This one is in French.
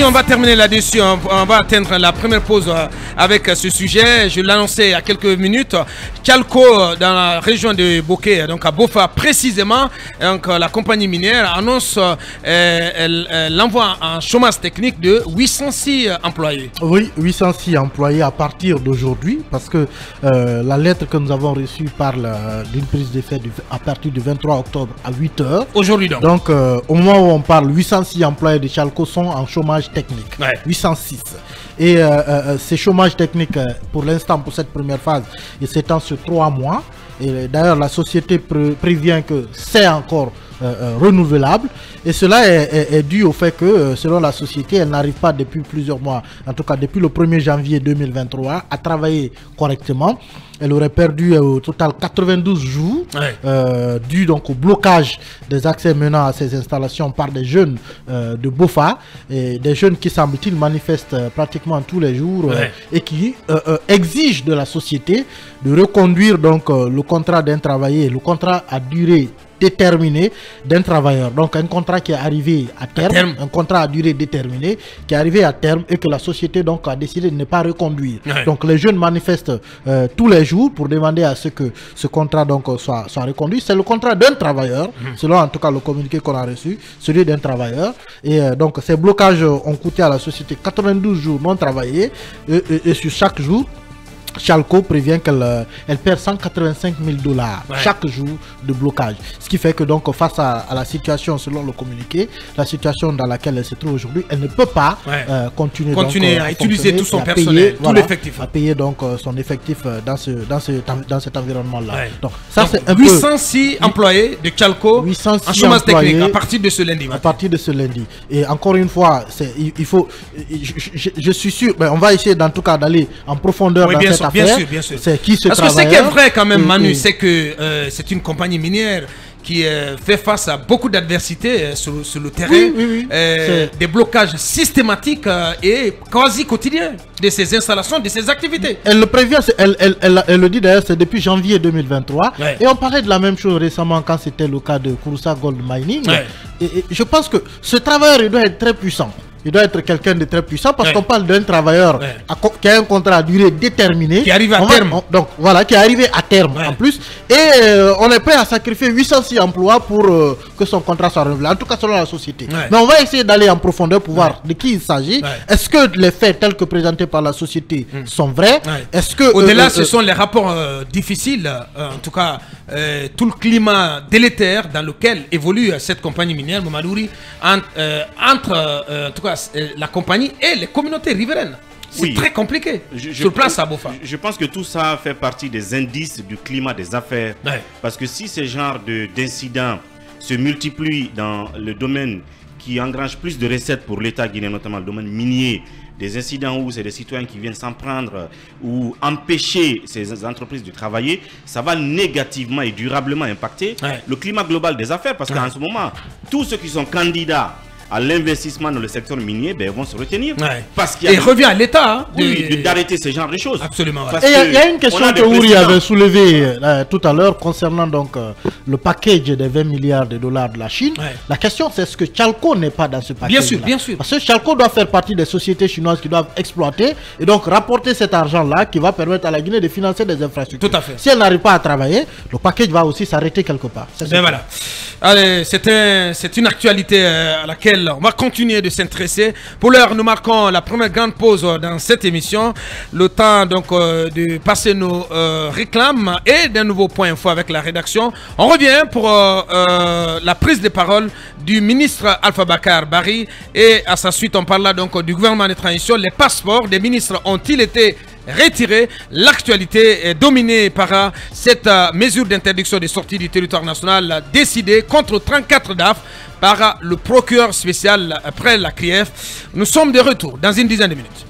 on va terminer là-dessus. On va atteindre la première pause avec ce sujet. Je l'annonçais il y a quelques minutes. Tchalco, dans la région de Boké, donc à Bofa précisément, donc la compagnie minière annonce l'envoi en chômage technique de 806 employés. Oui, 806 employés à partir d'aujourd'hui, parce que la lettre que nous avons reçue parle d'une prise d'effet à partir du 23 octobre à 8 h. Aujourd'hui donc. Donc au moment où on parle, 806 employés de Tchalco sont en chômage technique. Ouais. 806. Et ces chômages techniques, pour l'instant, pour cette première phase, ils s'étendent sur 3 mois. Et d'ailleurs, la société prévient que c'est encore renouvelable. Et cela est dû au fait que, selon la société, elle n'arrive pas depuis plusieurs mois, en tout cas depuis le 1er janvier 2023, à travailler correctement. Elle aurait perdu au total 92 jours, dû donc au blocage des accès menant à ces installations par des jeunes de Bofa, et des jeunes qui, semble-t-il, manifestent pratiquement tous les jours et qui exigent de la société de reconduire donc le contrat d'un travaillé, le contrat à durée déterminé d'un travailleur. Donc un contrat qui est arrivé à terme, un contrat à durée déterminée qui est arrivé à terme et que la société donc a décidé de ne pas reconduire. Donc les jeunes manifestent tous les jours pour demander à ce que ce contrat donc soit reconduit. C'est le contrat d'un travailleur, selon en tout cas le communiqué qu'on a reçu, celui d'un travailleur. Et donc ces blocages ont coûté à la société 92 jours non travaillés et sur chaque jour, Tchalco prévient qu'elle perd 185 000 $ chaque jour de blocage. Ce qui fait que donc face à la situation, selon le communiqué, la situation dans laquelle elle se trouve aujourd'hui, elle ne peut pas continuer donc, à utiliser tout son personnel, tout l'effectif. À payer donc son effectif dans cet environnement-là. Donc ça c'est un 806 employés de Tchalco en chômage technique à partir de ce lundi. À partir de ce lundi. Et encore une fois, il faut, je suis sûr, on va essayer en tout cas d'aller en profondeur dans cette affaire. Bien sûr. C'est qui ce Parce que ce qui est vrai quand même, Manu, c'est que c'est une compagnie minière qui fait face à beaucoup d'adversités sur le terrain, des blocages systématiques et quasi quotidiens de ces installations, de ces activités. Elle le prévient, elle le dit d'ailleurs, c'est depuis janvier 2023. Et on parlait de la même chose récemment quand c'était le cas de Kouroussa Gold Mining. Et je pense que ce travailleur, il doit être très puissant. Il doit être quelqu'un de très puissant parce qu'on parle d'un travailleur qui a un contrat à durée déterminée. Qui arrive à terme. Donc voilà, qui est arrivé à terme en plus. Et on est prêt à sacrifier 806 emplois pour que son contrat soit renouvelé. En tout cas selon la société. Mais on va essayer d'aller en profondeur pour voir de qui il s'agit. Est-ce que les faits tels que présentés par la société sont vrais? Est-ce que au-delà, ce sont les rapports difficiles, en tout cas tout le climat délétère dans lequel évolue cette compagnie minière Momadouri entre en tout cas la compagnie et les communautés riveraines. C'est très compliqué sur place à Bofa. Je pense que tout ça fait partie des indices du climat des affaires. Parce que si ce genre d'incidents se multiplient dans le domaine qui engrange plus de recettes pour l'État guinéen, notamment le domaine minier, des incidents où c'est des citoyens qui viennent s'en prendre ou empêcher ces entreprises de travailler, ça va négativement et durablement impacter le climat global des affaires. Parce qu'en ce moment, tous ceux qui sont candidats à l'investissement dans le secteur minier, vont se retenir. Parce qu'il et revient à l'État d'arrêter ce genre de choses. Absolument. Et il y a une question que Ouri avait soulevée tout à l'heure concernant donc le package des 20 milliards de dollars de la Chine. La question c'est est-ce que Tchalco n'est pas dans ce package? Bien sûr. Parce que Tchalco doit faire partie des sociétés chinoises qui doivent exploiter et donc rapporter cet argent-là qui va permettre à la Guinée de financer des infrastructures. Tout à fait. Si elle n'arrive pas à travailler, le package va aussi s'arrêter quelque part. Voilà. Allez, c'est une actualité à laquelle on va continuer de s'intéresser. Pour l'heure, nous marquons la première grande pause dans cette émission. Le temps donc de passer nos réclames et d'un nouveau point info avec la rédaction. On revient pour la prise de parole du ministre Alpha Bakar Barry et à sa suite on parlera donc du gouvernement de transition. Les passeports des ministres ont-ils été retirés? L'actualité est dominée par cette mesure d'interdiction des sorties du territoire national décidée contre 34 DAF par le procureur spécial après la CRIEF. Nous sommes de retour dans une dizaine de minutes.